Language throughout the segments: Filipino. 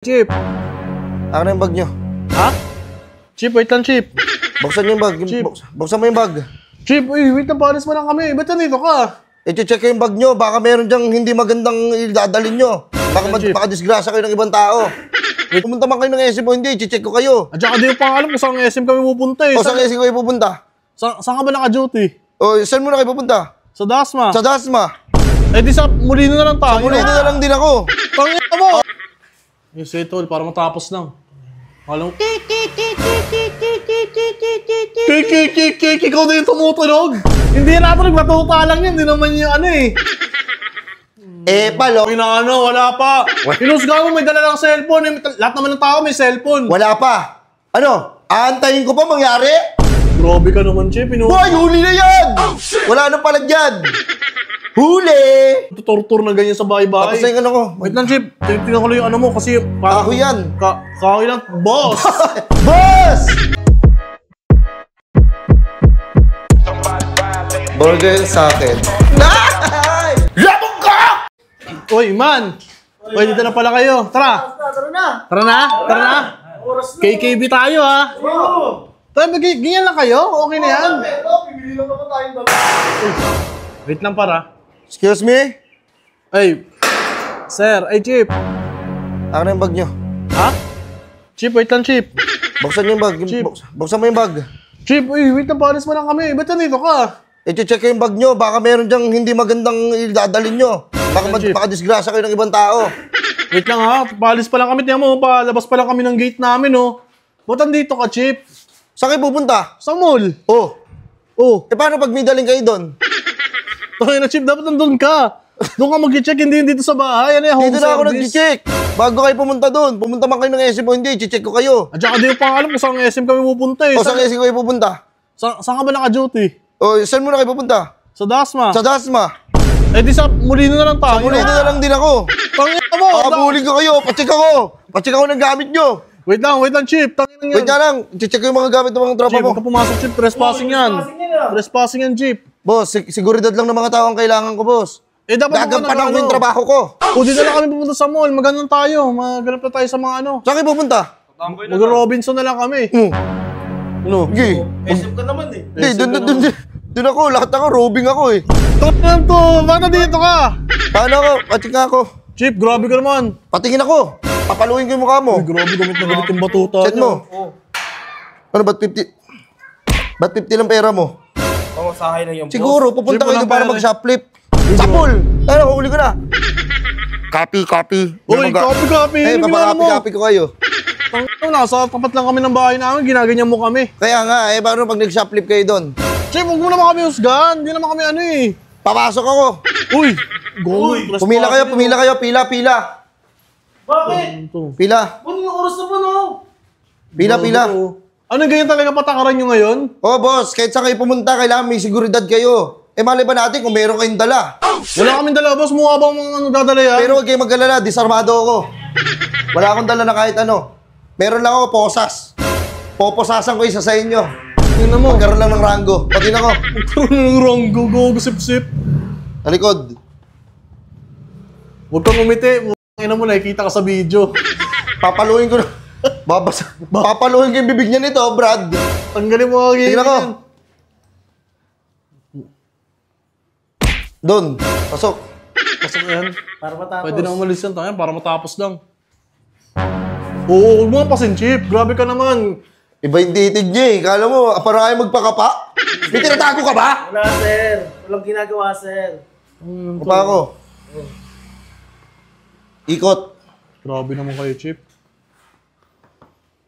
Chip. Ano yung bag nyo? Ha? Chip, wait lang, Chip. Buksan nyo yung bag. Chip. Buksan mo yung bag. Chip, uy, wait lang, paalis mo lang kami. Ba't nandito ka? I-check yung bag nyo. Baka meron dyang hindi magandang idadalin nyo. Baka disgrasya kayo ng ibang tao. Pumunta man kayo ng SM o hindi, i-check ko kayo. At saka di ko pa alam kung saan SM kami pupunta eh. O saan SM kayo pupunta? Saan ka ba naka-duty? O saan muna kayo pupunta? Sa Dasma. Sa Dasma. Eh di sa Molino na lang tayo. Sa Molino na lang din ako. Tangin mo! Yung settle, para matapos lang. Alam mo? Ikaw na yung tumutunog. Hindi natin nagmatuta lang yan. Hindi naman yung ano eh. Palo. Inaano, wala pa. Inusga mo, may dala lang cellphone. Lahat naman ng tao may cellphone. Wala pa. Ano? Aantayin ko pa mangyari? Grabe ka naman, Chip. Boy, huli na yan! Wala na pala dyan. Huli! Tortur na ganyan sa bahay-bahay. Tapos na yung ano ko. Wait lang, Chip. Tingnan ko lang yung ano mo kasi... Kahoy yan. Kahoy lang. Boss! Boss! Burger sa akin. Labog ka! Uy, man! Uy, dito na pala kayo. Tara! Tara na! Tara na! Tara na! KKB tayo, ha? Tara, ganyan lang kayo? Okay na yan? Pibili lang naman tayong dalawa. Wait lang para. Excuse me? Ay, sir. Ay, Chip. Ano yung bag nyo? Ha? Chip, wait lang, Chip. Buksan nyo yung bag. Chip. Buksan mo yung bag. Chip, uy, wait lang, paalis mo lang kami. Ba't nandito ka? I-check yung bag nyo. Baka meron dyang hindi magandang idadalin nyo. Baka disgrasya kayo ng ibang tao. Wait lang ha, paalis pa lang kami. Tingnan mo, palabas pa lang kami ng gate namin, oh. Ba't nandito ka, Chip? Saan kayo pupunta? Sa mall. Oh. Oh. Paano pag may daling kayo doon? Tangin na, Chip, dapat nandun ka. Doon ka mag-check, hindi dito sa bahay. Ano yung home Dito na ako service? nag-check. Bago kayo pumunta doon. Pumunta man kayo ng SM o hindi, i-check ko kayo. At saka di ko pa alam kung saan SM kami pupunta eh. O saan SM kayo pupunta? Saan ka ba naka-duty? O saan muna kayo pupunta? Sa Dasma. Sa Dasma. Eh di sa Molino na lang tayo. Sa Molino na lang din ako. Tangin mo! Pakabulin ko kayo. Pacheck ako. Pacheck ako ng gamit nyo. Wait lang, Chip. Tangin na yan. Wait nga lang. I-check ko yung mga gamit ng mga tropa Chip, mo. huwag ka pumasok, Chip. Trespassing yan. Trespassing yan, Chip. Boss, seguridad lang ng mga tao ang kailangan ko, boss. Eh, dapat Gagampanan ko yung trabaho ko. O, di na lang kami pupunta sa mall. Maganon tayo. Maganap na tayo sa mga ano. Saan kayo pupunta? Mag-Robinson na lang kami. Ano? Sige. SM ka naman eh. Hindi, doon ako. Lahat ako, robing ako eh. Tangin to! Baka dito ka? Paano ako? Pacheck nga ako. Chip, grabe ka naman. Patingin ako. Papaluin ko yung mukha mo. Uy, grabe gamit na gamit yung batuta. Chat mo. Ano, ba't 50? Ba't 50 lang pera mo? Pamasahay lang yung boss. Siguro, pupunta Chip, kayo walang doon para pera. mag-shoplift. Sapul! Ano, huli ko na. Copy. Uy, copy. Eh, papakopy ko kayo. Tangin, nasa tapat lang kami ng bahay namin. Ginaganyan mo kami. Kaya nga, paano pag nag-shoplift kayo doon? Chip, huwag mo naman kami husgan. Hindi naman kami ano eh. Papasok ako. Uy! Go! Pumila kayo. Pila. Bakit? Pila. Ano yung oras na ba no? Pila. Ano ganyan talaga patakaran nyo ngayon? Oh, boss, kahit saan kayo pumunta, kailangan may seguridad kayo. Malay ba natin kung meron kayong dala? Wala kaming dala, boss. Mukha bang mga ano dadala yan? Pero huwag kayong mag-alala, disarmado ako. Wala akong dala na kahit ano. Meron lang ako, posas. Poposasan ko isa sa inyo. Tingnan mo. Magkaroon lang ng rango. Pati na ko. Magkaroon ng ronggo, go, sip-sip. Talikod. Huwag kang umiti. Ina mo, nakikita ka sa video. Papaluin ko na. Papaluin ko yung bibig niya nito, Brad. Tanggalin mo ang Tingnan ko. Doon. Pasok. Pasok na yan. Para matapos. Pwede na umalis yan tayo para matapos lang. Oo, huwag mo nga pasin, Chip. Grabe ka naman. Iba yung titig niya eh. Kala mo, parang ayaw magpakapa? May tinatago ka ba? Wala sir. Walang ginagawa sir. Kapa ako. Ikot. Grabe naman kayo, Chip.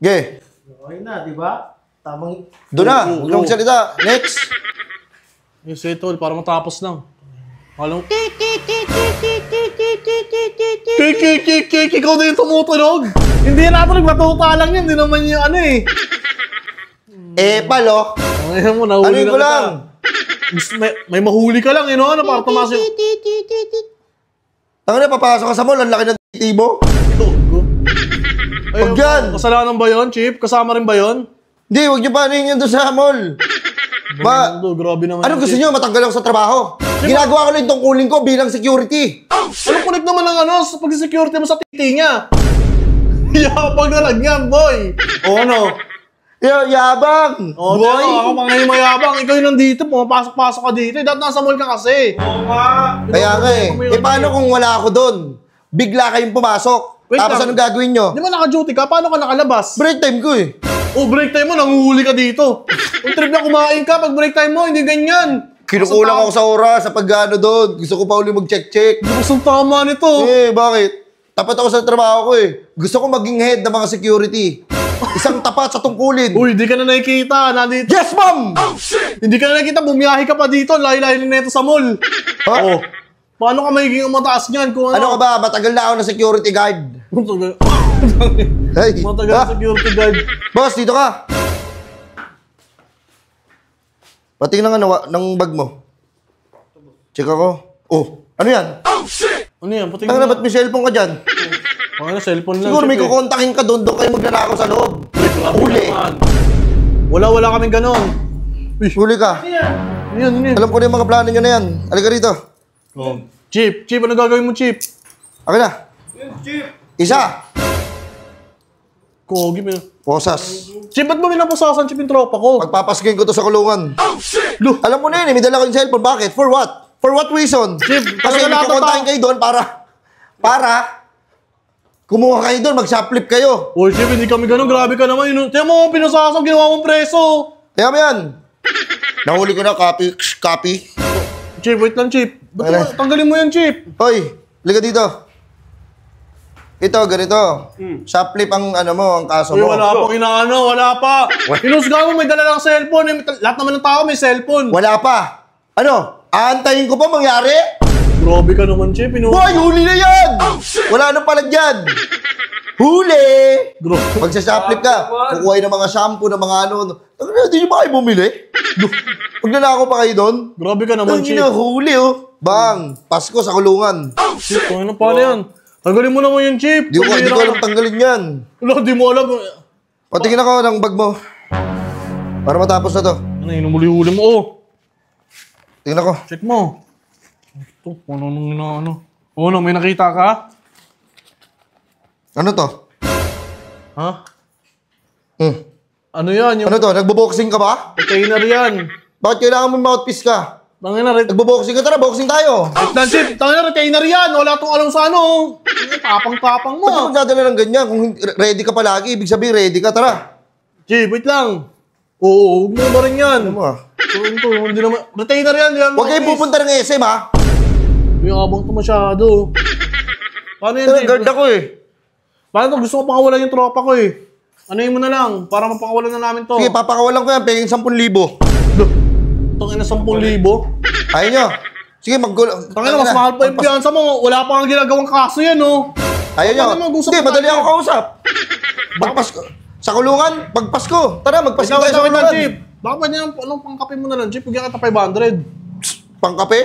Ge. Okay na, di ba? Tamang... Doon na. Huwag na magsalita. Next. Yung settle, para matapos lang. Alam mo? Ikaw na yung tumutunog. Hindi natin nagmatuta lang yan. Hindi naman yung ano eh. Palo. Ngayon mo, nahuli Ano na ko kita. lang? May mahuli ka lang, you know? Ano, para tumaas yung... Tanga na, papasok ka sa mall. Ang laki ng titi mo. Ayun, Huwag yan. kasalanan ba yun, Chip? Kasama rin ba yun? Hindi, huwag niyo pa yan doon sa mall. Grabe naman. Ano gusto niyo? Matanggal ako sa trabaho. Ginagawa ko lang itong tungkulin ko bilang security. Ano connect naman ng ano, pag-security mo sa titi niya? Yabang na lang yan, boy. O ano? Yabang! O, Boy! Ako pa ngayon mayabang. Ikaw yung nandito, pumapasok-pasok ka dito. Dapat nasa mall ka kasi. Oo nga. Kaya nga eh. Paano kung wala ako doon? Bigla kayong pumasok. Wait Tapos lang. anong gagawin nyo? Di ba naka-duty ka? Paano ka nakalabas? Break time ko eh. O, break time mo, nanguhuli ka dito. Kung trip na kumain ka, pag break time mo, hindi ganyan. Kinukulang ako sa oras sa pag-ano doon. Gusto ko pa uli mag-check-check. Gusto kong tama nito. Bakit? Tapat ako sa trabaho ko eh. Gusto ko maging head ng mga security. Isang tapat sa tungkulin. Uy, di ka na nakikita. Nandito. Yes, ma'am! Hindi ka na nakikita. Bumiyahe ka pa dito. Layo-layo na ito sa mall. Ha? Oh. Paano ka magiging mataas niyan? Kung Ano ka ba? Matagal na ako na security guard. Matagal. Hey. Matagal Ha? na security guard. Boss, dito ka. Patingin ng bag mo. Check ako. Oh, ano yan? Ano yan? Patingin Tanga na, ba't may cellphone ka dyan? Ano, cellphone lang. Siguro may Siyempre. kukontakin ka doon kayo maglalakaw sa loob. Huli. Wala kaming ganon. Huli ka. Ano yan? Alam ko na yung mga plano nyo na yan. Halika rito. Oh. Chip, ano gagawin mo, Chip? Akin na. Isa. Kogi, Posas. Chip, ba't mo minapusasan, Chip, yung tropa ko? Pagpapaskin ko to sa kulungan. Loh. Alam mo na yun, may dala ko yung cellphone. Bakit? For what? For what reason? Chip, Kasi talaga may kukontakin kayo doon para kumuha kayo doon, mag-shoplift kayo. Uy, Chip, hindi kami ganon. Grabe ka naman. Tiyan mo, pinasasam, ginawa mong preso. Kaya mo yan. Nahuli ko na, copy. Chip, wait lang, Chip. Ba't tanggalin mo yan, Chip? Hoy, liga dito. Ito, ganito. Shoplift ang ang kaso Uy, mo. wala pa kinaano, wala pa. Inusga mo, may dala ng cellphone. Lahat naman ng tao may cellphone. Wala pa. Ano? Aantayin ko pa mangyari? Grabe ka naman, Chip. Boy, huli na yan! Wala na pala dyan. Huli! Grabe. Magsashoplift ka. Kukuha ng mga shampoo, ng mga Hindi nyo ba kayo bumili? Magnanakaw pa kayo doon? Grabe ka naman, Ang Chip. huli oh. Bang! Pasko sa kulungan. Chip, ano paano yan? Tanggalin mo naman yung Chip. Di ko alam tanggalin yan. Wala, di mo alam. Patingin ako ng bag mo. Para matapos na to. Ano, inumuli-huli mo. Oh, Tingnan ko. check mo. Ito, ano. Oh, no, may nakita ka? Ano to? Ha? Hmm. Ano yan? Yung Ano to? Nagbo-boxing ka ba? retainer yan. Bakit kailangan mo mouthpiece ka? Tangina, Nagbo-boxing ka? Tara, boxing tayo. Chip, tangina, retainer yan. Wala tong alam sa ano. Tapang-tapang mo. Ba't ka magdadala ng ganyan? Kung ready ka palagi, ibig sabihin ready ka. Tara. Chip, wait lang. Oo, huwag mo ba rin yan? Ano mo ah? Ito, hindi naman. Retainer yan. Huwag kayong pupunta ng SM ha. Yung abang to masyado. Paano yun, Tara, Chip? guard ako eh. Paano to? Gusto ko pakawalan yung tropa ko eh. Ano yun mo na lang, para mapakawalan na namin to. Sige, papakawalan ko yan. Pengin 10,000. Tangina, 10,000. Ayaw nyo. Sige, maggulo. Tangina, mas mahal pa yung piyansa mo. Wala pa kang ginagawang kaso yan, oh. Ayaw nyo. Paano mag-usap Hindi, tayo? madali ako kausap. Pagpasko. Sa kulungan, pagpasko. Tara, magpasko tayo sa Wait lang, kulungan. Chip. Baka ba niya, anong pangkape mo na lang, Chip? Bigyan kita 500. Pangkape?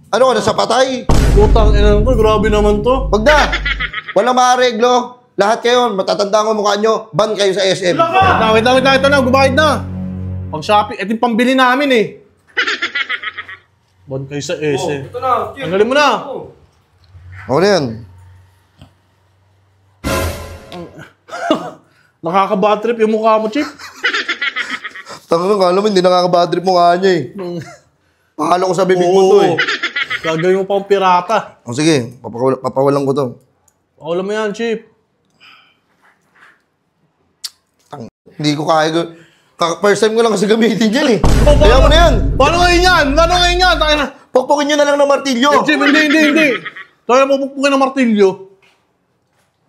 Ano, nasa patay? Putang ina to, grabe naman to. Wag na. Walang maareglo. Lahat kayo, matatanda ko mukha nyo, ban kayo sa SM. Wait lang, ito na, gubayad na. Pang shopping, ito yung pambili namin eh. Bon kayo sa SM. Ito na. Tanggalin mo na. Ako na yan. Nakaka-bad trip yung mukha mo, Chip. Tangan kala mo, hindi nakaka-bad trip mukha niya eh. Pakala ko sa bibig mo to eh. Gagawin mo pa ang pirata. O sige, papawalan ko to. Alam mo yan, Chip. Hindi ko kaya. First time ko lang kasi gamitin yan eh. Kaya mo na yan. Paano ngayon yan? Paano ngayon yan? Tayo na. Pukpukin nyo na lang ng martilyo. Chip, hindi. Tayo na pupukpukin ng martilyo.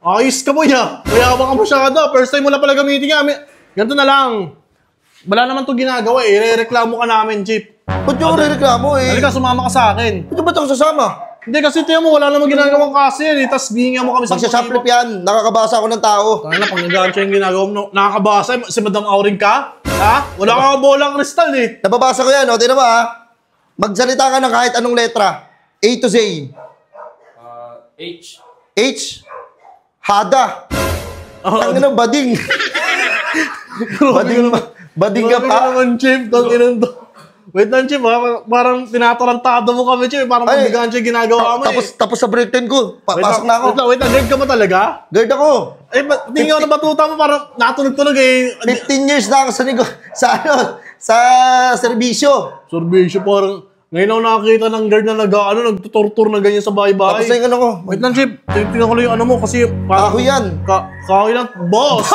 Ayos ka mo niya. Kaya ka masyado. First time mo na pala gamitin niya. Ganito na lang. Wala naman to ginagawa eh. Re-reklamo ka namin, Chip. Ba't yung re-reklamo eh? Halika, sumama ka sa akin. Ba't ba't ako sasama? Hindi kasi tiyan mo, wala namang ginagawang kasi yan eh. Tapos bihingi mo kami sa Magsashoplift yan. Nakakabasa ako ng tao. Tayo na, pag nag-aansya yung ginagawa mo, nakakabasa. Si Madam Auring ka? Ha? Wala kang bolang kristal eh. Nababasa ko yan. O, tinan mo ha. Magsalita ka ng kahit anong letra. A to Z. H. H. Hada. Ang ng bading. bading ka Grabe pa. naman, Chip. Tanginan to. Wait lang, Chip, ha? Parang tinatarantado mo kami, Chip. Parang Ay, mabigaan siya yung ginagawa mo, Tapos sa break time ko, pasok na ako. Wait lang, guard ka ba talaga? Guard ako. Eh, tingin ako na batuta mo, parang natunog-tunog eh. 15 years na ako sa serbisyo. Sorbisyo, parang ngayon ako nakakita ng guard na nagtutortur na ganyan sa bahay-bahay. Tapos yung ano ko. Wait lang, Chip. Tingnan ko lang yung ano mo kasi parang... Kahoy yan. Kahoy lang. Boss!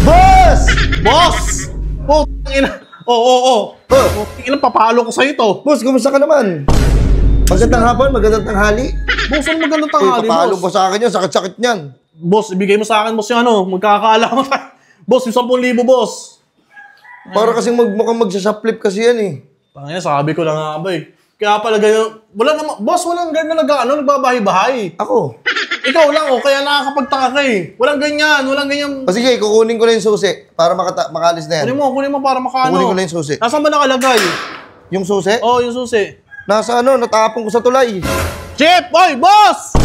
Boss! Boss! Oh, ina. Oh. Ina, papalo ko sa'yo to. Boss, kumusta ka naman? Magandang hapon, magandang tanghali. Boss, ano magandang Uy, tanghali, papalo boss? po sa akin yan, sakit-sakit niyan. Boss, ibigay mo sa akin, boss, yung ano, magkakaala mo tayo. Boss, yung 10,000, boss. Para kasing mukhang magsashoplift kasi yan eh. Tangina, sabi ko lang nga ba eh. Kaya pala ganyan, wala naman, boss, walang guard na nagbabahay-bahay. Ako. Ikaw lang, oh, kaya nakakapagtaka ka eh. Walang ganyan. O sige, kukunin ko na yung susi para makalis na yan. Kunin mo para makaano. Kukunin ko na yung susi. Nasaan ba nakalagay? Yung susi? Oh, yung susi. Nasa natapon ko sa tulay. Chip! Oy, boss!